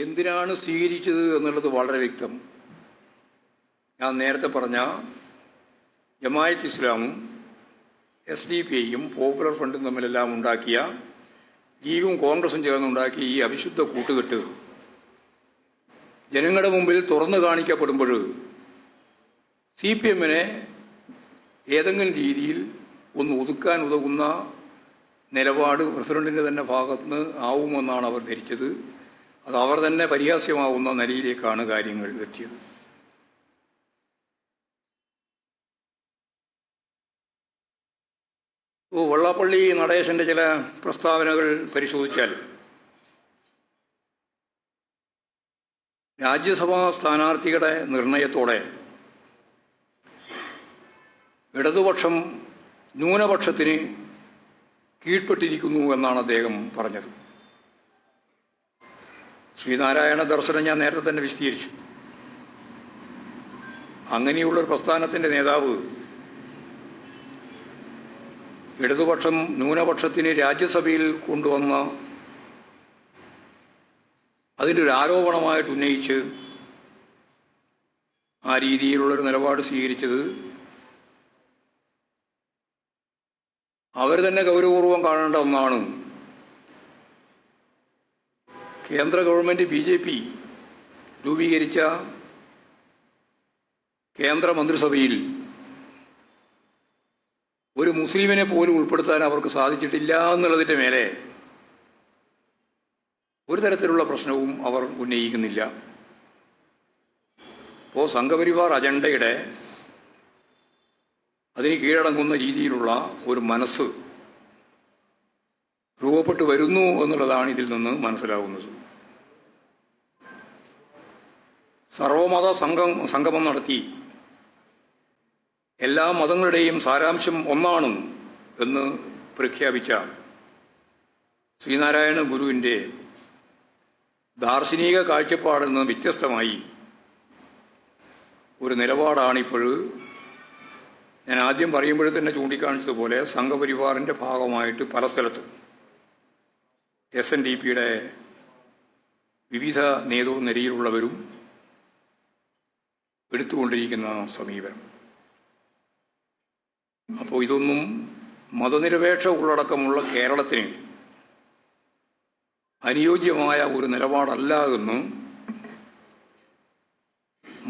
എന്തിനാണ് സ്വീകരിച്ചത് എന്നുള്ളത് വളരെ വ്യക്തം. ഞാൻ നേരത്തെ പറഞ്ഞ ജമാഅത്ത് ഇസ്ലാമും SDP-യും പോപ്പുലർ ഫ്രണ്ടും തമ്മിലെല്ലാം ഉണ്ടാക്കിയ, ലീഗും കോൺഗ്രസും ചേർന്നുണ്ടാക്കിയ ഈ അവിശുദ്ധ കൂട്ടുകെട്ട് ജനങ്ങളുടെ മുമ്പിൽ തുറന്നു കാണിക്കപ്പെടുമ്പോൾ CPM-നെ ഏതെങ്കിലും രീതിയിൽ ഒന്ന് ഒതുക്കാൻ ഉതകുന്ന നിലപാട് പ്രസിഡന്റിൻ്റെ തന്നെ ഭാഗത്തുനിന്ന് ആവുമെന്നാണ് അവർ ധരിച്ചത്. അത് അവർ തന്നെ പരിഹാസ്യമാവുന്ന നിലയിലേക്കാണ് കാര്യങ്ങൾ എത്തിയത്. വെള്ളാപ്പള്ളി നടേശൻ്റെ ചില പ്രസ്താവനകൾ പരിശോധിച്ചാൽ രാജ്യസഭാ സ്ഥാനാർത്ഥിയുടെ നിർണയത്തോടെ ഇടതുപക്ഷം ന്യൂനപക്ഷത്തിന് കീഴ്പ്പെട്ടിരിക്കുന്നു എന്നാണ് അദ്ദേഹം പറഞ്ഞത്. ശ്രീനാരായണ ദർശനം ഞാൻ നേരത്തെ തന്നെ വിശദീകരിച്ചു. അങ്ങനെയുള്ളൊരു പ്രസ്ഥാനത്തിൻ്റെ നേതാവ് ഇടതുപക്ഷം ന്യൂനപക്ഷത്തിന് രാജ്യസഭയിൽ കൊണ്ടുവന്ന അതിൻ്റെ ഒരു ആരോപണമായിട്ട് ഉന്നയിച്ച് ആ രീതിയിലുള്ളൊരു നിലപാട് സ്വീകരിച്ചത് അവർ തന്നെ ഗൗരവപൂർവം കാണേണ്ട ഒന്നാണ്. കേന്ദ്ര ഗവൺമെൻറ് BJP രൂപീകരിച്ച കേന്ദ്ര മന്ത്രിസഭയിൽ ഒരു മുസ്ലിമിനെ പോലും ഉൾപ്പെടുത്താൻ അവർക്ക് സാധിച്ചിട്ടില്ല എന്നുള്ളതിൻ്റെ മേലെ ഒരു തരത്തിലുള്ള പ്രശ്നവും അവർ ഉന്നയിക്കുന്നില്ല. അപ്പോൾ സംഘപരിവാർ അജണ്ടയുടെ അതിന് കീഴടങ്ങുന്ന രീതിയിലുള്ള ഒരു മനസ്സ് രൂപപ്പെട്ടു വരുന്നു എന്നുള്ളതാണ് ഇതിൽ നിന്ന് മനസ്സിലാവുന്നത്. സർവമത സംഗമം നടത്തി എല്ലാ മതങ്ങളുടെയും സാരാംശം ഒന്നാണ് എന്ന് പ്രഖ്യാപിച്ച ശ്രീനാരായണ ഗുരുവിൻ്റെ ദാർശനിക കാഴ്ചപ്പാടിൽ നിന്ന് വ്യത്യസ്തമായി ഒരു നിലപാടാണിപ്പോൾ ഞാൻ ആദ്യം പറയുമ്പോഴേ തന്നെ ചൂണ്ടിക്കാണിച്ചതുപോലെ സംഘപരിവാറിൻ്റെ ഭാഗമായിട്ട് പല സ്ഥലത്തും SNDP-യുടെ വിവിധ നേതൃനിരയിലുള്ളവരും എടുത്തുകൊണ്ടിരിക്കുന്ന സമീപനം. അപ്പോൾ ഇതൊന്നും മതനിരപേക്ഷ ഉള്ളടക്കമുള്ള കേരളത്തിന് അനുയോജ്യമായ ഒരു നിലപാടല്ല എന്ന്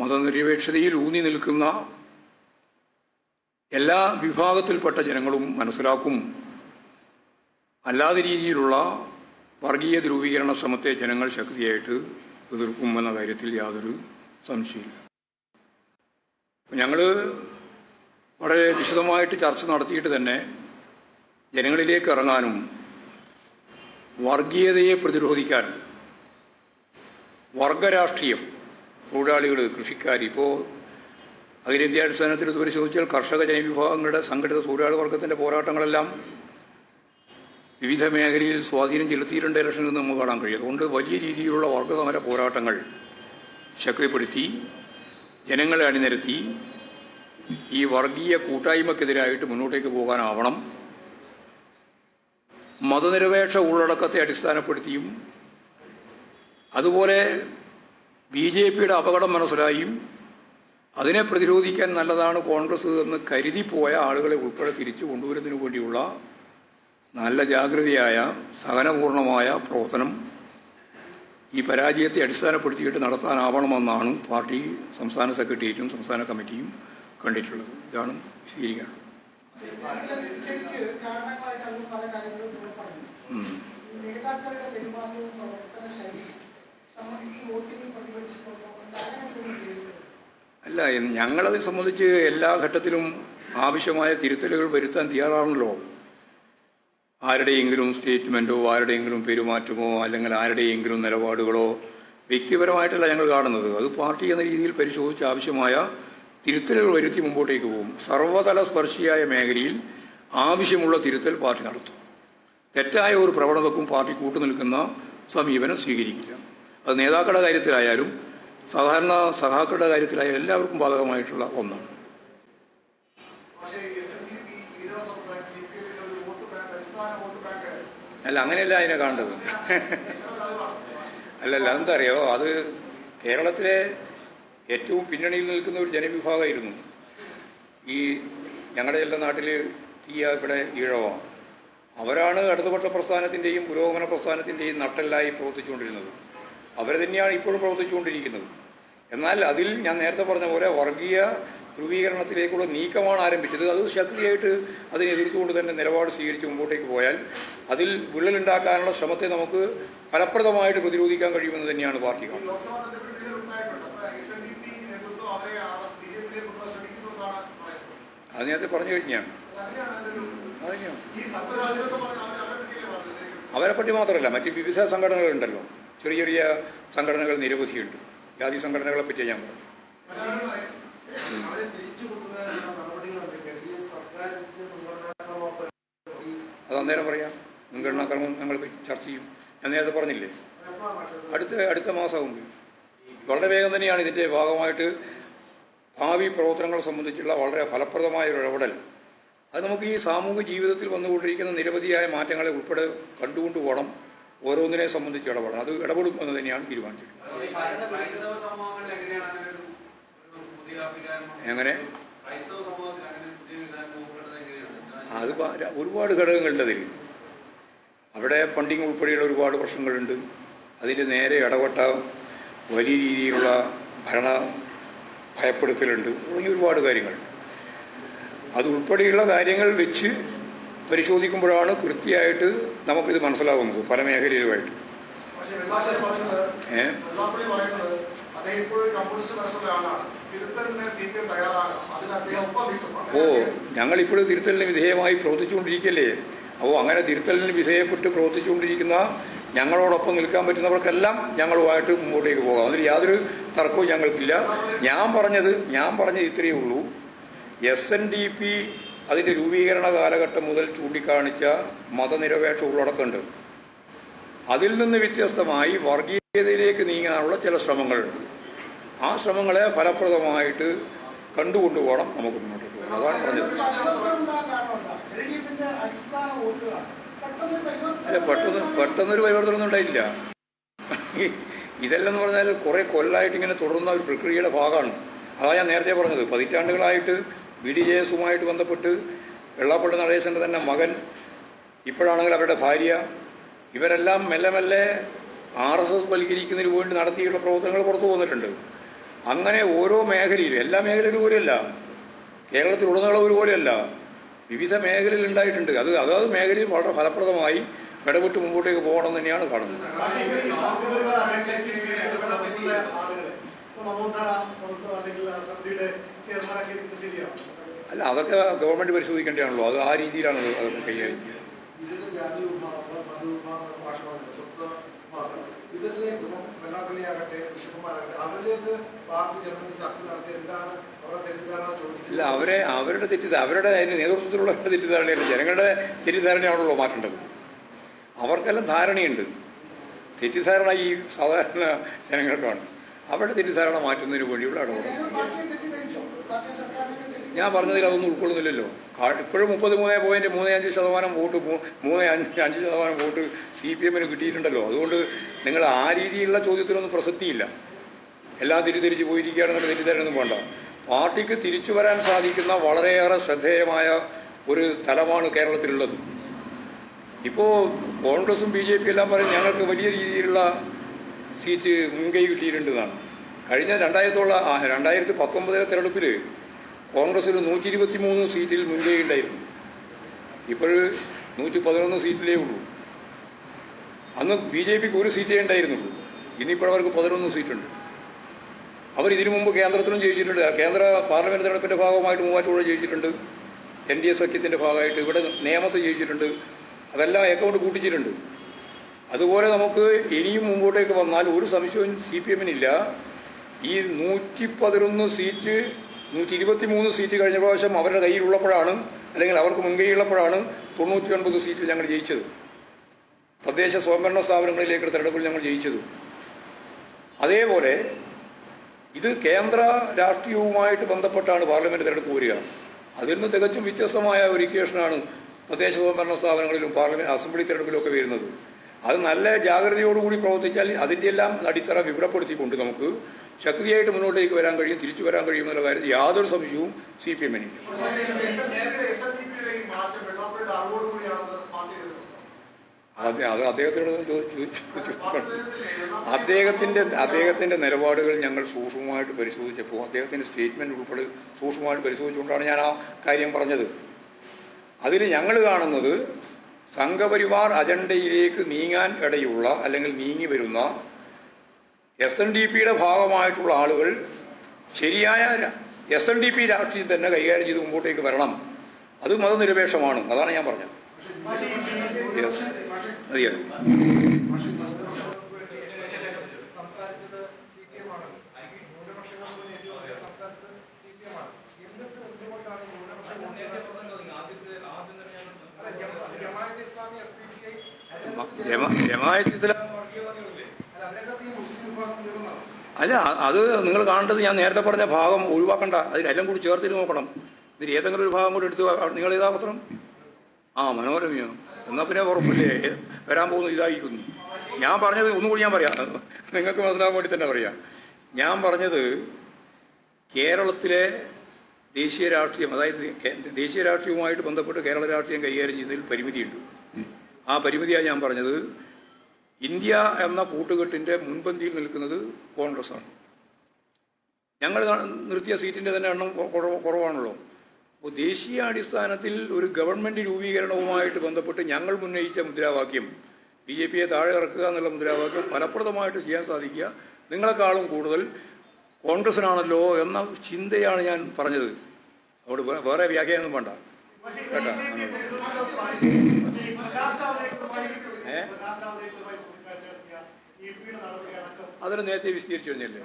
മതനിരപേക്ഷതയിൽ ഊന്നി നിൽക്കുന്ന എല്ലാ വിഭാഗത്തിൽപ്പെട്ട ജനങ്ങളും മനസ്സിലാക്കും. അല്ലാത്ത രീതിയിലുള്ള വർഗീയ ധ്രുവീകരണ ശ്രമത്തെ ജനങ്ങൾ ശക്തിയായിട്ട് എതിർക്കുമെന്ന കാര്യത്തിൽ യാതൊരു സംശയമില്ല. ഞങ്ങൾ വളരെ വിശദമായിട്ട് ചർച്ച നടത്തിയിട്ട് തന്നെ ജനങ്ങളിലേക്ക് ഇറങ്ങാനും വർഗീയതയെ പ്രതിരോധിക്കാനും വർഗരാഷ്ട്രീയം, തൊഴിലാളികൾ, കൃഷിക്കാർ, ഇപ്പോൾ അഖിലേന്ത്യാടിസ്ഥാനത്തിൽ ഇത് പരിശോധിച്ചാൽ കർഷക ജനവിഭാഗങ്ങളുടെ സംഘടിത തൊഴിലാളി വർഗത്തിൻ്റെ പോരാട്ടങ്ങളെല്ലാം വിവിധ മേഖലയിൽ സ്വാധീനം ചെലുത്തിയിട്ടുണ്ട് ഇലക്ഷനിൽ നിന്ന് നമുക്ക് കാണാൻ കഴിയും. അതുകൊണ്ട് വലിയ രീതിയിലുള്ള വർഗസമര പോരാട്ടങ്ങൾ ശക്തിപ്പെടുത്തി ജനങ്ങളെ അണിനിരത്തി ഈ വർഗീയ കൂട്ടായ്മക്കെതിരായിട്ട് മുന്നോട്ടേക്ക് പോകാനാവണം. മതനിരപേക്ഷ ഉള്ളടക്കത്തെ അടിസ്ഥാനപ്പെടുത്തിയും അതുപോലെ BJP-യുടെ അപകടം മനസ്സിലായും അതിനെ പ്രതിരോധിക്കാൻ നല്ലതാണ് കോൺഗ്രസ് എന്ന് കരുതിപ്പോയ ആളുകളെ ഉൾപ്പെടെ തിരിച്ചു കൊണ്ടുവരുന്നതിനു വേണ്ടിയുള്ള നല്ല ജാഗ്രതയായ സഹനപൂർണമായ പ്രവർത്തനം ഈ പരാജയത്തെ അടിസ്ഥാനപ്പെടുത്തിയിട്ട് നടത്താനാവണമെന്നാണ് പാർട്ടി സംസ്ഥാന സെക്രട്ടേറിയറ്റും സംസ്ഥാന കമ്മിറ്റിയും കണ്ടിട്ടുള്ളത്. ഇതാണ് വിശദീകരിക്കാനുള്ളത്. അല്ല, ഞങ്ങളതിനെ സംബന്ധിച്ച് എല്ലാ ഘട്ടത്തിലും ആവശ്യമായ തിരുത്തലുകൾ വരുത്താൻ തയ്യാറാണല്ലോ. ആരുടെയെങ്കിലും സ്റ്റേറ്റ്മെൻറ്റോ ആരുടെയെങ്കിലും പെരുമാറ്റമോ അല്ലെങ്കിൽ ആരുടെയെങ്കിലും നിലപാടുകളോ വ്യക്തിപരമായിട്ടല്ല ഞങ്ങൾ കാണുന്നത്. അത് പാർട്ടി എന്ന രീതിയിൽ പരിശോധിച്ച് ആവശ്യമായ തിരുത്തലുകൾ വരുത്തി മുമ്പോട്ടേക്ക് പോകും. സർവ്വതല സ്പർശിയായ മേഖലയിൽ ആവശ്യമുള്ള തിരുത്തൽ പാർട്ടി നടത്തും. തെറ്റായ ഒരു പ്രവണതക്കും പാർട്ടി കൂട്ടുനിൽക്കുന്ന സമീപനം സ്വീകരിക്കില്ല. അത് നേതാക്കളുടെ കാര്യത്തിലായാലും സാധാരണ സഖാക്കളുടെ കാര്യത്തിലായാലും എല്ലാവർക്കും ബാധകമായിട്ടുള്ള ഒന്നാണ്. അല്ല, അങ്ങനെയല്ല അതിനെ കാണേണ്ടത്. അല്ലല്ല, എന്താ അറിയോ, അത് കേരളത്തിലെ ഏറ്റവും പിന്നണിയിൽ നിൽക്കുന്ന ഒരു ജനവിഭാഗമായിരുന്നു ഈ ഞങ്ങളുടെ എല്ലാ നാട്ടിൽ ഇവിടെ ഈഴവ. അവരാണ് ഇടതുപക്ഷ പ്രസ്ഥാനത്തിൻ്റെയും പുരോഗമന പ്രസ്ഥാനത്തിൻ്റെയും നട്ടെല്ലായി പ്രവർത്തിച്ചുകൊണ്ടിരുന്നത്. അവർ തന്നെയാണ് ഇപ്പോഴും പ്രവർത്തിച്ചുകൊണ്ടിരിക്കുന്നത്. എന്നാൽ അതിൽ ഞാൻ നേരത്തെ പറഞ്ഞ പോലെ വർഗീയ ധ്രുവീകരണത്തിലേക്കുള്ള നീക്കമാണ് ആരംഭിച്ചത്. അത് ശക്തിയായിട്ട് അതിനെ എതിർത്തുകൊണ്ട് തന്നെ നിലപാട് സ്വീകരിച്ച് മുമ്പോട്ടേക്ക് പോയാൽ അതിൽ വിള്ളലുണ്ടാക്കാനുള്ള ശ്രമത്തെ നമുക്ക് ഫലപ്രദമായിട്ട് പ്രതിരോധിക്കാൻ കഴിയുമെന്ന് തന്നെയാണ് പാർട്ടി കാണുന്നത്. അത് നേരത്തെ പറഞ്ഞു കഴിഞ്ഞാണ്. അവരെപ്പറ്റി മാത്രമല്ല, മറ്റ് വിവിധ സംഘടനകളുണ്ടല്ലോ, ചെറിയ ചെറിയ സംഘടനകൾ നിരവധിയുണ്ട്. ജാതി സംഘടനകളെ പറ്റി ഞാൻ പറഞ്ഞു. അത് അന്നേരം പറയാം. മുൻഗണനാക്രമം ഞങ്ങൾ ചർച്ച ചെയ്യും. ഞാൻ നേരത്തെ പറഞ്ഞില്ലേ, അടുത്ത മാസമാകും. വളരെ വേഗം തന്നെയാണ് ഇതിൻ്റെ ഭാഗമായിട്ട് ഭാവി പ്രവർത്തനങ്ങളെ സംബന്ധിച്ചുള്ള വളരെ ഫലപ്രദമായ ഒരു ഇടപെടൽ. അത് നമുക്ക് ഈ സാമൂഹിക ജീവിതത്തിൽ വന്നുകൊണ്ടിരിക്കുന്ന നിരവധിയായ മാറ്റങ്ങളെ ഉൾപ്പെടെ കണ്ടുകൊണ്ട് പോകണം. ഓരോന്നിനെ സംബന്ധിച്ച് ഇടപെടണം. അത് ഇടപെടും എന്ന് തന്നെയാണ് തീരുമാനിച്ചിട്ടുള്ളത്. എങ്ങനെ? അത് ഒരുപാട് ഘടകങ്ങളുണ്ട് അതിൽ. അവിടെ ഫണ്ടിങ് ഉൾപ്പെടെയുള്ള ഒരുപാട് പ്രശ്നങ്ങളുണ്ട്. അതിൽ നേരെ ഇടപെട്ട വലിയ രീതിയിലുള്ള ഭരണ ഭയപ്പെടുത്തലുണ്ട്. തുടങ്ങിയ ഒരുപാട് കാര്യങ്ങൾ. അതുൾപ്പെടെയുള്ള കാര്യങ്ങൾ വെച്ച് പരിശോധിക്കുമ്പോഴാണ് കൃത്യമായിട്ട് നമുക്കിത് മനസ്സിലാവുന്നത് പല മേഖലയിലുമായിട്ട്. ഞങ്ങളിപ്പോഴും തിരുത്തലിന് വിധേയമായി പ്രവർത്തിച്ചുകൊണ്ടിരിക്കല്ലേ. അങ്ങനെ തിരുത്തലിന് വിധേയപ്പെട്ട് പ്രവർത്തിച്ചുകൊണ്ടിരിക്കുന്ന ഞങ്ങളോടൊപ്പം നിൽക്കാൻ പറ്റുന്നവർക്കെല്ലാം ഞങ്ങളുമായിട്ട് മുമ്പോട്ടേക്ക് പോകാം. അതിൽ യാതൊരു തർക്കവും ഞങ്ങൾക്കില്ല. ഞാൻ പറഞ്ഞത് ഇത്രയേ ഉള്ളൂ. SNDP അതിൻ്റെ രൂപീകരണ കാലഘട്ടം മുതൽ ചൂണ്ടിക്കാണിച്ച മതനിരപേക്ഷ ഉള്ളടക്കമുണ്ട്. അതിൽ നിന്ന് വ്യത്യസ്തമായി വർഗീയതയിലേക്ക് നീങ്ങാനുള്ള ചില ശ്രമങ്ങളുണ്ട്. ആ ശ്രമങ്ങളെ ഫലപ്രദമായിട്ട് കണ്ടുകൊണ്ടുപോകണം നമുക്ക് മുന്നോട്ട് പോകാം. അതാണ് പറഞ്ഞത്. അല്ല, പെട്ടെന്നൊരു പരിവർത്തനമൊന്നും ഉണ്ടായില്ല. ഇതെല്ലാം എന്ന് പറഞ്ഞാൽ കുറേ കൊല്ലമായിട്ട് ഇങ്ങനെ തുടർന്ന ഒരു പ്രക്രിയയുടെ ഭാഗമാണ്. അതാണ് ഞാൻ നേരത്തെ പറഞ്ഞത്. പതിറ്റാണ്ടുകളായിട്ട് BDJS-ഉമായിട്ട് ബന്ധപ്പെട്ട് വെള്ളാപ്പള്ളി നടേശൻ്റെ തന്നെ മകൻ, ഇപ്പോഴാണെങ്കിൽ അവരുടെ ഭാര്യ, ഇവരെല്ലാം മെല്ലെ മെല്ലെ RSS വൽക്കരിക്കുന്നതിന് വേണ്ടി നടത്തിയുള്ള പ്രവർത്തനങ്ങൾ പുറത്തു വന്നിട്ടുണ്ട്. അങ്ങനെ ഓരോ മേഖലയിലും, എല്ലാ മേഖലയിലും ഒരുപോലെയല്ല, കേരളത്തിലുടനീളം ഒരുപോലെയല്ല, വിവിധ മേഖലയിൽ ഉണ്ടായിട്ടുണ്ട്. അതാത് മേഖലയിൽ വളരെ ഫലപ്രദമായി ഇടപെട്ട് മുമ്പോട്ടേക്ക് പോകണം തന്നെയാണ് കാണുന്നത്. അല്ല, അതൊക്കെ ഗവൺമെന്റ് പരിശോധിക്കേണ്ടതാണല്ലോ. അത് ആ രീതിയിലാണ് അതൊക്കെ കൈകാര്യം ചെയ്യുന്നത്. ഇല്ല, അവരുടെ അവരുടെ നേതൃത്വത്തിലുള്ള തെറ്റിദ്ധാരണയല്ല, ജനങ്ങളുടെ തെറ്റിദ്ധാരണയാണല്ലോ മാറ്റേണ്ടത്. അവർക്കെല്ലാം ധാരണയുണ്ട്. തെറ്റിദ്ധാരണ ഈ സാധാരണ ജനങ്ങൾക്കാണ്. അവരുടെ തെറ്റിദ്ധാരണ മാറ്റുന്നതിന് വേണ്ടിയുള്ള ഇടപെടൽ. ഞാൻ പറഞ്ഞതിൽ അതൊന്നും ഉൾക്കൊള്ളുന്നില്ലല്ലോ. ഇപ്പോഴും 33.35% വോട്ട് 3.5% വോട്ട് CPM-ന് കിട്ടിയിട്ടുണ്ടല്ലോ. അതുകൊണ്ട് നിങ്ങൾ ആ രീതിയിലുള്ള ചോദ്യത്തിനൊന്നും പ്രസക്തിയില്ല. എല്ലാം തിരിച്ച് പോയിരിക്കുകയാണെന്നുള്ള തെറ്റിദ്ധാരണയൊന്നും വേണ്ട. പാർട്ടിക്ക് തിരിച്ചു വരാൻ സാധിക്കുന്ന വളരെയേറെ ശ്രദ്ധേയമായ ഒരു തലമാണ് കേരളത്തിലുള്ളത്. ഇപ്പോൾ കോൺഗ്രസും BJP എല്ലാം പറയും ഞങ്ങൾക്ക് വലിയ രീതിയിലുള്ള സീറ്റ് മുൻകൈ കിട്ടിയിട്ടുണ്ടെന്നാണ്. കഴിഞ്ഞ 2019 തെരഞ്ഞെടുപ്പിൽ കോൺഗ്രസിന് 123 സീറ്റിൽ മുൻകൈ ഉണ്ടായിരുന്നു. ഇപ്പോൾ 111 സീറ്റിലേ ഉള്ളൂ. അന്ന് BJP-ക്ക് ഒരു സീറ്റേ ഉണ്ടായിരുന്നുള്ളൂ. ഇന്നിപ്പോൾ അവർക്ക് 11 സീറ്റുണ്ട്. അവർ ഇതിനു മുമ്പ് കേന്ദ്രത്തിലും ജയിച്ചിട്ടുണ്ട്. കേന്ദ്ര പാർലമെൻറ്റ് തെരഞ്ഞെടുപ്പിൻ്റെ ഭാഗമായിട്ട് മൂവാറ്റുപുഴ ജയിച്ചിട്ടുണ്ട്. NDA സഖ്യത്തിൻ്റെ ഭാഗമായിട്ട് ഇവിടെ നേമത്ത് ജയിച്ചിട്ടുണ്ട്. അതെല്ലാം അക്കൗണ്ട് കൂട്ടിച്ചിട്ടുണ്ട്. അതുപോലെ നമുക്ക് ഇനിയും മുമ്പോട്ടേക്ക് വന്നാൽ ഒരു സംശയവും CPM-നില്ല. ഈ 111 സീറ്റ് 123 സീറ്റ് കഴിഞ്ഞ പ്രാവശ്യം അവരുടെ കയ്യിലുള്ളപ്പോഴാണ്, അല്ലെങ്കിൽ അവർക്ക് മുൻകൈയുള്ളപ്പോഴാണ് 99 സീറ്റിൽ ഞങ്ങൾ ജയിച്ചത്. തദ്ദേശ സ്വയംഭരണ സ്ഥാപനങ്ങളിലേക്കുള്ള തെരഞ്ഞെടുപ്പിൽ ഞങ്ങൾ ജയിച്ചത്. അതേപോലെ ഇത് കേന്ദ്ര രാഷ്ട്രീയവുമായിട്ട് ബന്ധപ്പെട്ടാണ് പാർലമെൻറ്റ് തെരഞ്ഞെടുപ്പ് വരിക. അതിൽ നിന്ന് തികച്ചും വ്യത്യസ്തമായ ഒരു ഇക്വേഷനാണ് തദ്ദേശ സ്വയംഭരണ സ്ഥാപനങ്ങളിലും പാർലമെൻറ്റ് അസംബ്ലി തെരഞ്ഞെടുപ്പിലൊക്കെ വരുന്നത്. അത് നല്ല ജാഗ്രതയോടുകൂടി പ്രവർത്തിച്ചാൽ അതിൻ്റെ എല്ലാം അടിത്തറ വിവരപ്പെടുത്തിക്കൊണ്ട് നമുക്ക് ശക്തിയായിട്ട് മുന്നോട്ടേക്ക് വരാൻ കഴിയും, തിരിച്ചു വരാൻ കഴിയും എന്നുള്ള കാര്യത്തിൽ യാതൊരു സംശയവും CPM ന്. അത് അദ്ദേഹത്തിൻ്റെ നിലപാടുകൾ ഞങ്ങൾ സൂക്ഷ്മമായിട്ട് പരിശോധിച്ചപ്പോൾ അദ്ദേഹത്തിൻ്റെ സ്റ്റേറ്റ്മെൻറ്റ് ഉൾപ്പെടെ സൂക്ഷ്മമായിട്ട് പരിശോധിച്ചുകൊണ്ടാണ് ഞാൻ ആ കാര്യം പറഞ്ഞത്. അതിൽ ഞങ്ങൾ കാണുന്നത് സംഘപരിവാർ അജണ്ടയിലേക്ക് നീങ്ങാൻ ഇടയുള്ള അല്ലെങ്കിൽ നീങ്ങി വരുന്ന SNDPയുടെ ഭാഗമായിട്ടുള്ള ആളുകൾ ശരിയായ SNDP രാഷ്ട്രീയം തന്നെ കൈകാര്യം ചെയ്ത് മുമ്പോട്ടേക്ക് വരണം. അത് മതനിരപേക്ഷമാണ്. അതാണ് ഞാൻ പറഞ്ഞത്. മതിയാണ്. ജമാഅത്ത് ഇസ്ലാമി അല്ല, അത് നിങ്ങൾ കാണേണ്ടത് ഞാൻ നേരത്തെ പറഞ്ഞ ഭാഗം ഒഴിവാക്കണ്ട, അതിലെല്ലാം കൂടി ചേർത്തിട്ട് നോക്കണം. ഇതിൽ ഏതെങ്കിലും ഒരു ഭാഗം കൂടി എടുത്ത് നിങ്ങൾ ഏതാ പത്രം? മനോരമയോ? എന്നാൽ പിന്നെ ഉറപ്പില്ലേ വരാൻ പോകുന്നു ഇതായിരിക്കുന്നു. ഞാൻ പറഞ്ഞത് ഒന്നുകൂടി ഞാൻ പറയാം, നിങ്ങൾക്ക് മനസ്സിലാകാൻ വേണ്ടി തന്നെ പറയാം. ഞാൻ പറഞ്ഞത് കേരളത്തിലെ ദേശീയ രാഷ്ട്രീയം, അതായത് ദേശീയ രാഷ്ട്രീയവുമായിട്ട് ബന്ധപ്പെട്ട് കേരള രാഷ്ട്രീയം കൈകാര്യം ചെയ്യുന്നതിൽ പരിമിതിയുണ്ട്. ആ പരിമിതിയാണ് ഞാൻ പറഞ്ഞത്. ഇന്ത്യ എന്ന കൂട്ടുകെട്ടിൻ്റെ മുൻപന്തിയിൽ നിൽക്കുന്നത് കോൺഗ്രസ്സാണ്. ഞങ്ങൾ നിർത്തിയ സീറ്റിൻ്റെ തന്നെ എണ്ണം കുറവാണല്ലോ. അപ്പോൾ ദേശീയാടിസ്ഥാനത്തിൽ ഒരു ഗവൺമെൻറ് രൂപീകരണവുമായിട്ട് ബന്ധപ്പെട്ട് ഞങ്ങൾ ഉന്നയിച്ച മുദ്രാവാക്യം BJPയെ താഴെ ഇറക്കുക എന്നുള്ള മുദ്രാവാക്യം ഫലപ്രദമായിട്ട് ചെയ്യാൻ സാധിക്കുക നിങ്ങളെക്കാളും കൂടുതൽ കോൺഗ്രസ്സിനാണല്ലോ എന്ന ചിന്തയാണ് ഞാൻ പറഞ്ഞത്. അതുകൊണ്ട് വേറെ വ്യാഖ്യാനം വേണ്ട കേട്ടോ. അതിന് നേരത്തെ വിശദീകരിച്ചു കഴിഞ്ഞല്ലേ.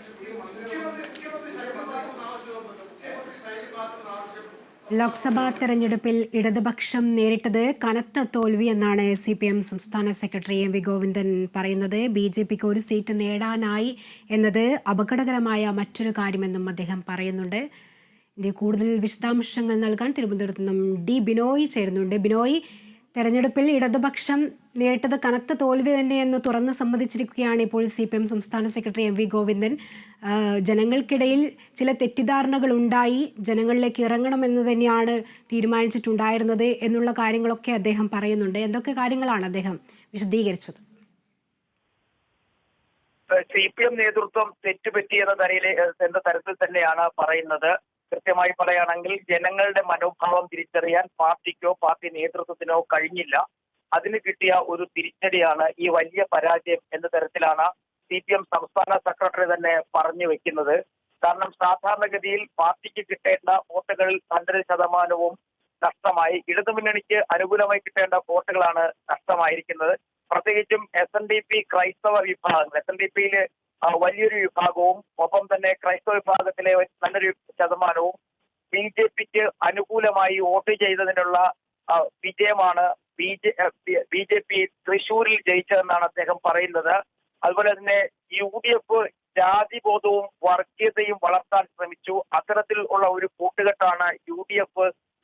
ലോക്സഭാ തെരഞ്ഞെടുപ്പിൽ ഇടതുപക്ഷം നേരിട്ടത് കനത്ത തോൽവി എന്നാണ് CPM സംസ്ഥാന സെക്രട്ടറി MV ഗോവിന്ദൻ പറയുന്നത്. BJPക്ക് ഒരു സീറ്റ് നേടാനായി എന്നത് അപകടകരമായ മറ്റൊരു കാര്യമെന്നും അദ്ദേഹം പറയുന്നുണ്ട്. ഇതിന്റെ കൂടുതൽ വിശദാംശങ്ങൾ നൽകാൻ തിരുവനന്തപുരത്ത് നിന്നും D ബിനോയ് ചേരുന്നുണ്ട്. ബിനോയ്, തെരഞ്ഞെടുപ്പിൽ ഇടതുപക്ഷം നേരിട്ടത് കനത്ത തോൽവി തന്നെയെന്ന് തുറന്ന് സമ്മതിച്ചിരിക്കുകയാണ് ഇപ്പോൾ CPM സംസ്ഥാന സെക്രട്ടറി MV ഗോവിന്ദൻ. ജനങ്ങൾക്കിടയിൽ ചില തെറ്റിദ്ധാരണകൾ ഉണ്ടായി, ജനങ്ങളിലേക്ക് ഇറങ്ങണമെന്ന് തന്നെയാണ് തീരുമാനിച്ചിട്ടുണ്ടായിരുന്നത് എന്നുള്ള കാര്യങ്ങളൊക്കെ അദ്ദേഹം പറയുന്നുണ്ട്. എന്തൊക്കെ കാര്യങ്ങളാണ് അദ്ദേഹം വിശദീകരിച്ചത്? CPM നേതൃത്വം തെറ്റുപറ്റിയെന്ന തരത്തിൽ തന്നെയാണ് പറയുന്നത്. കൃത്യമായി പറയുകയാണെങ്കിൽ ജനങ്ങളുടെ മനോഭാവം തിരിച്ചറിയാൻ പാർട്ടിക്കോ പാർട്ടി നേതൃത്വത്തിനോ കഴിഞ്ഞില്ല. അതിന് കിട്ടിയ ഒരു തിരിച്ചടിയാണ് ഈ വലിയ പരാജയം എന്ന തരത്തിലാണ് CPM സംസ്ഥാന സെക്രട്ടറി തന്നെ പറഞ്ഞു വെക്കുന്നത്. കാരണം സാധാരണഗതിയിൽ പാർട്ടിക്ക് കിട്ടേണ്ട വോട്ടുകളിൽ 100% നഷ്ടമായി. ഇടതുമുന്നണിക്ക് അനുകൂലമായി കിട്ടേണ്ട വോട്ടുകളാണ് നഷ്ടമായിരിക്കുന്നത്. പ്രത്യേകിച്ചും SNDP ക്രൈസ്തവ വിഭാഗങ്ങൾ, SNDPയിൽ വലിയൊരു വിഭാഗവും ഒപ്പം തന്നെ ക്രൈസ്തവ വിഭാഗത്തിലെ നല്ലൊരു ശതമാനവും BJPക്ക് അനുകൂലമായി വോട്ട് ചെയ്തതിനുള്ള വിജയമാണ് BJP തൃശ്ശൂരിൽ ജയിച്ചതെന്നാണ് അദ്ദേഹം പറയുന്നത്. അതുപോലെ തന്നെ UDF ജാതിബോധവും വർഗീയതയും വളർത്താൻ ശ്രമിച്ചു. അത്തരത്തിൽ ഉള്ള ഒരു കൂട്ടുകെട്ടാണ് UDF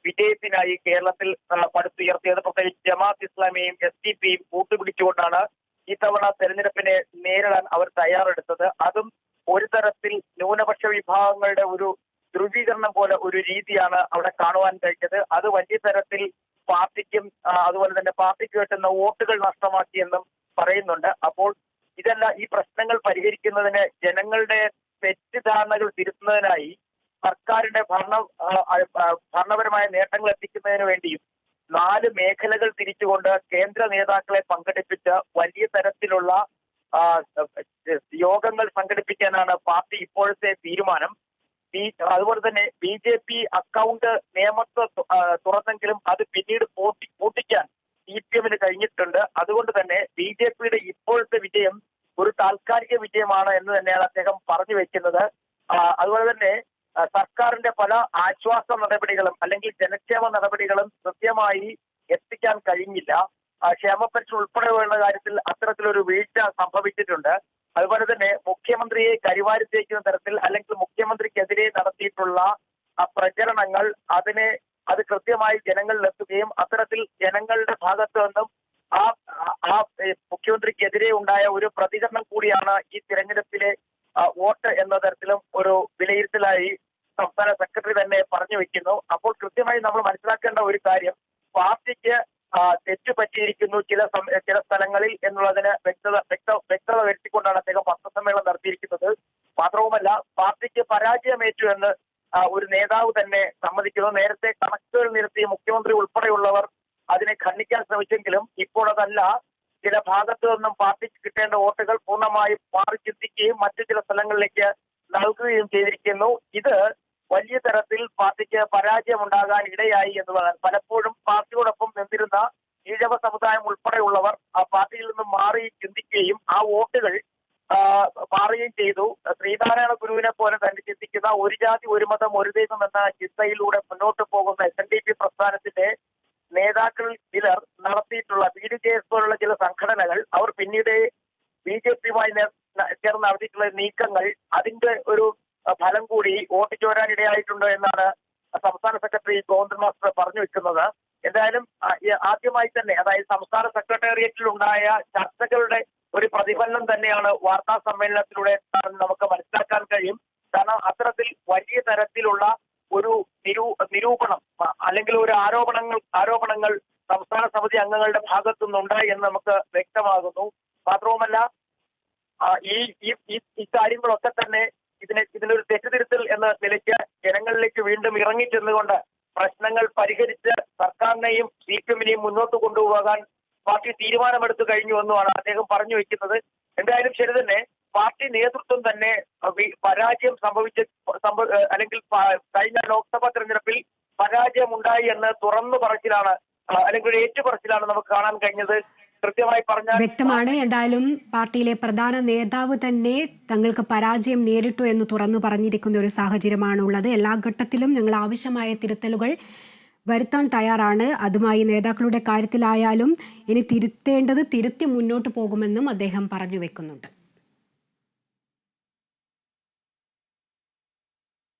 വിജയത്തിനായി കേരളത്തിൽ പടുത്തുയർത്തിയത്. പ്രത്യേകിച്ച് ജമാഅത്ത് ഇസ്ലാമിയെയും SDPയും കൂട്ടുപിടിച്ചുകൊണ്ടാണ് ഇത്തവണ തെരഞ്ഞെടുപ്പിനെ നേരിടാൻ അവർ തയ്യാറെടുത്തത്. അതും ഒരു തരത്തിൽ ന്യൂനപക്ഷ വിഭാഗങ്ങളുടെ ഒരു ധ്രുവീകരണം പോലെ ഒരു രീതിയാണ് അവിടെ കാണുവാൻ കഴിഞ്ഞത്. അത് വലിയ തരത്തിൽ പാർട്ടിക്കും അതുപോലെ തന്നെ പാർട്ടിക്ക് കിട്ടുന്ന വോട്ടുകൾ നഷ്ടമാക്കിയെന്നും പറയുന്നുണ്ട്. അപ്പോൾ ഈ പ്രശ്നങ്ങൾ പരിഹരിക്കുന്നതിന് ജനങ്ങളുടെ തെറ്റിദ്ധാരണകൾ തിരുത്തുന്നതിനായി സർക്കാരിന്റെ ഭരണപരമായ നേട്ടങ്ങൾ എത്തിക്കുന്നതിന് വേണ്ടിയും 4 മേഖലകൾ തിരിച്ചുകൊണ്ട് കേന്ദ്ര നേതാക്കളെ പങ്കെടുപ്പിച്ച് വലിയ തരത്തിലുള്ള യോഗങ്ങൾ സംഘടിപ്പിക്കാനാണ് പാർട്ടി ഇപ്പോഴത്തെ തീരുമാനം. അതുപോലെ തന്നെ BJP അക്കൗണ്ട് നിയമത്തെ തുറന്നെങ്കിലും അത് പിന്നീട് പൂട്ടിക്കാൻ CPMന് കഴിഞ്ഞിട്ടുണ്ട്. അതുകൊണ്ട് തന്നെ BJPയുടെ ഇപ്പോഴത്തെ വിജയം ഒരു താൽക്കാലിക വിജയമാണ് എന്ന് തന്നെയാണ് അദ്ദേഹം പറഞ്ഞു വെക്കുന്നത്. അതുപോലെ തന്നെ സർക്കാരിന്റെ പല ആശ്വാസ നടപടികളും അല്ലെങ്കിൽ ജനക്ഷേമ നടപടികളും കൃത്യമായി എത്തിക്കാൻ കഴിഞ്ഞില്ല. ക്ഷേമ പെൻഷൻ ഉൾപ്പെടെയുള്ള കാര്യത്തിൽ അത്തരത്തിലൊരു വീഴ്ച സംഭവിച്ചിട്ടുണ്ട്. അതുപോലെ തന്നെ മുഖ്യമന്ത്രിയെ കരിവാരിത്തേക്കുന്ന തരത്തിൽ അല്ലെങ്കിൽ മുഖ്യമന്ത്രിക്കെതിരെ നടത്തിയിട്ടുള്ള പ്രചരണങ്ങൾ അത് കൃത്യമായി ജനങ്ങളിലെത്തുകയും അത്തരത്തിൽ ജനങ്ങളുടെ ഭാഗത്തു നിന്നും ആ മുഖ്യമന്ത്രിക്കെതിരെ ഉണ്ടായ ഒരു പ്രതികരണം കൂടിയാണ് ഈ തിരഞ്ഞെടുപ്പിലെ വോട്ട് എന്ന തരത്തിലും ഒരു വിലയിരുത്തലായി സംസ്ഥാന സെക്രട്ടറി തന്നെ പറഞ്ഞു വെക്കുന്നു. അപ്പോൾ കൃത്യമായി നമ്മൾ മനസ്സിലാക്കേണ്ട ഒരു കാര്യം, പാർട്ടിക്ക് തെറ്റു പറ്റിയിരിക്കുന്നു ചില സ്ഥലങ്ങളിൽ എന്നുള്ളതിന് വ്യക്തത വരുത്തിക്കൊണ്ടാണ് അദ്ദേഹം പത്രസമ്മേളനം നടത്തിയിരിക്കുന്നത്. മാത്രവുമല്ല, പാർട്ടിക്ക് പരാജയമേറ്റു എന്ന് ഒരു നേതാവ് തന്നെ സമ്മതിക്കുന്നു. നേരത്തെ കണക്കുകൾ നിരത്തി മുഖ്യമന്ത്രി ഉൾപ്പെടെയുള്ളവർ അതിനെ ഖണ്ഡിക്കാൻ ശ്രമിച്ചെങ്കിലും ഇപ്പോൾ അതല്ല, ചില ഭാഗത്തു നിന്നും പാർട്ടിക്ക് കിട്ടേണ്ട വോട്ടുകൾ പൂർണ്ണമായും മാറി ചിന്തിക്കുകയും മറ്റു ചില സ്ഥലങ്ങളിലേക്ക് നൽകുകയും ചെയ്തിരിക്കുന്നു. ഇത് വലിയ തരത്തിൽ പാർട്ടിക്ക് പരാജയം ഉണ്ടാകാൻ ഇടയായി എന്നുള്ളതാണ്. പലപ്പോഴും പാർട്ടിയോടൊപ്പം നിന്നിരുന്ന ഈഴവ സമുദായം ഉൾപ്പെടെയുള്ളവർ ആ പാർട്ടിയിൽ നിന്നും മാറി ചിന്തിക്കുകയും ആ വോട്ടുകൾ മാറുകയും ചെയ്തു. ശ്രീനാരായണ ഗുരുവിനെ പോലെ തന്നെ ചിന്തിക്കുന്ന ഒരു ജാതി ഒരു മതം ഒരു ദൈവം എന്ന ചിന്തയിലൂടെ മുന്നോട്ട് പോകുന്ന SNDP പ്രസ്ഥാനത്തിന്റെ നേതാക്കളിൽ ചിലർ നടത്തിയിട്ടുള്ള BDJS പോലുള്ള ചില സംഘടനകൾ, അവർ പിന്നീട് BJPയുമായി ചേർന്ന് നടത്തിയിട്ടുള്ള നീക്കങ്ങൾ, അതിന്റെ ഒരു ഫലം കൂടി വോട്ട് ചോരാൻ ഇടയായിട്ടുണ്ട് എന്നാണ് സംസ്ഥാന സെക്രട്ടറി ഗോവിന്ദൻ മാസ്റ്റർ പറഞ്ഞു വെക്കുന്നത്. എന്തായാലും ആദ്യമായി തന്നെ, അതായത് സംസ്ഥാന സെക്രട്ടേറിയറ്റിൽ ഉണ്ടായ ചർച്ചകളുടെ ഒരു പ്രതിഫലനം തന്നെയാണ് വാർത്താ സമ്മേളനത്തിലൂടെ നമുക്ക് മനസ്സിലാക്കാൻ കഴിയും. കാരണം അത്തരത്തിൽ വലിയ തരത്തിലുള്ള ഒരു നിരൂപണം അല്ലെങ്കിൽ ഒരു ആരോപണങ്ങൾ സംസ്ഥാന സമിതി അംഗങ്ങളുടെ ഭാഗത്തു നിന്നുണ്ടായി എന്ന് നമുക്ക് വ്യക്തമാകുന്നു. മാത്രവുമല്ല, ഈ കാര്യങ്ങളൊക്കെ തന്നെ ഇതിനൊരു തെറ്റുതിരുത്തൽ എന്ന നിലയ്ക്ക് ജനങ്ങളിലേക്ക് വീണ്ടും ഇറങ്ങിച്ചെന്നുകൊണ്ട് പ്രശ്നങ്ങൾ പരിഹരിച്ച് സർക്കാരിനെയും CPM-നെയും മുന്നോട്ട് കൊണ്ടുപോകാൻ പാർട്ടി തീരുമാനമെടുത്തു കഴിഞ്ഞു എന്നുമാണ് അദ്ദേഹം പറഞ്ഞു വെക്കുന്നത്. എന്തായാലും ശരി തന്നെ, പാർട്ടി നേതൃത്വം തന്നെ പരാജയം അല്ലെങ്കിൽ കഴിഞ്ഞ ലോക്സഭാ തെരഞ്ഞെടുപ്പിൽ പരാജയം ഉണ്ടായി എന്ന് തുറന്നു പറച്ചിലാണ് അല്ലെങ്കിൽ ഒരു ഏറ്റുപറച്ചിലാണ് നമുക്ക് കാണാൻ കഴിഞ്ഞത്. കൃത്യമായി പറഞ്ഞാൽ വ്യക്തമാണ്. എന്തായാലും പാർട്ടിയിലെ പ്രധാന നേതാവ് തന്നെ തങ്ങൾക്ക് പരാജയം നേരിട്ടു എന്ന് തുറന്നു പറഞ്ഞിരിക്കുന്ന ഒരു സാഹചര്യമാണുള്ളത്. എല്ലാ ഘട്ടത്തിലും ഞങ്ങൾ ആവശ്യമായ തിരുത്തലുകൾ വരുത്താൻ തയ്യാറാണ്. അതുമായി നേതാക്കളുടെ കാര്യത്തിലായാലും ഇനി തിരുത്തേണ്ടത് തിരുത്തി മുന്നോട്ട് പോകുമെന്നും അദ്ദേഹം പറഞ്ഞു വെക്കുന്നുണ്ട്.